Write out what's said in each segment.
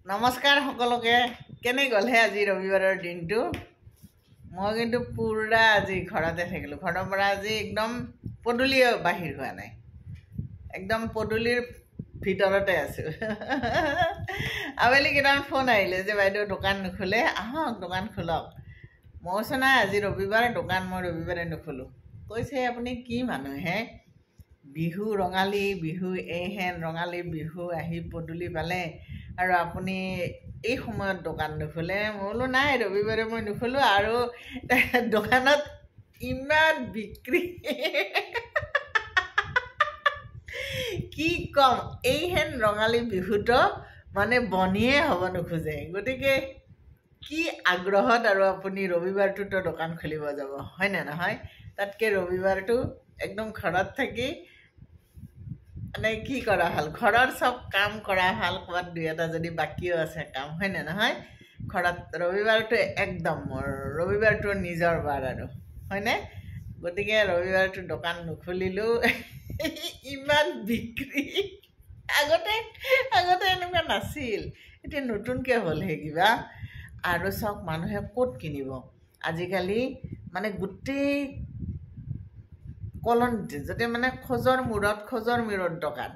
নমস্কাৰ সকলোকে কেনে গ'ল হে আজি ৰবিবাৰৰ দিনটো মই কিন্তু পুৰা আজি ঘৰতে থাকিলোঁ ঘৰৰ পৰা আজি একদম পদূলি বাহিৰ হোৱা নাই একদম পদূলিৰ ভিতৰতে আছোঁ আবেলি কেইটামান ফোন আহিলে যে বাইদেউ দোকান নুখোলে আহক দোকান খোলক মই কৈছোঁ নাই আজি ৰবিবাৰ দোকান মই ৰবিবাৰে নুখোলোঁ কৈছে আপুনি কি মানুহ হে বিহু ৰঙালী বিহু এইহেন ৰঙালী বিহু আহি পদূলি পালে আৰু আপুনি এই সময়ত দোকান নুখোলে মই বোলো নাই ৰবিবাৰে মই নুখোলোঁ আৰু দোকানত ইমান বিক্ৰী কি কম এইহেন ৰঙালী বিহুটো মানে বনিয়ে হ'ব নোখোজে গতিকে কি আগ্ৰহত আৰু আপুনি ৰবিবাৰটোতো দোকান খুলিব যাব হয়নে নহয় তাতকৈ ৰবিবাৰটো একদম ঘৰত থাকি মানে কি কৰা ভাল ঘৰৰ চব কাম কৰা ভাল ক'ৰবাত দুই এটা যদি বাকীও আছে কাম হয়নে নহয় ঘৰত ৰবিবাৰটো একদম ৰবিবাৰটো নিজৰ বাৰ আৰু হয়নে গতিকে ৰবিবাৰটো দোকান নুখুলিলেও ইমান বিক্ৰী আগতে এনেকুৱা নাছিল এতিয়া নতুনকৈ হ'লহে কিবা আৰু চব মানুহে ক'ত কিনিব আজিকালি মানে গোটেই কলনীতে যদি মানে খোজৰ মূৰত দোকান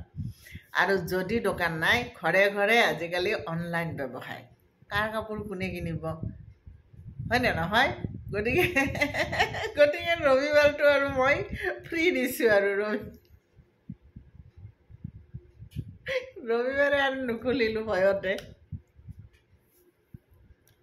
আৰু যদি দোকান নাই ঘৰে ঘৰে আজিকালি অনলাইন ব্যৱসায় কাৰ কাপোৰ কোনে কিনিব হয়নে নহয় গতিকে ৰবিবাৰটো আৰু মই ফ্ৰী দিছোঁ আৰু ৰবিবাৰে আৰু নুখুলিলোঁ ভয়তে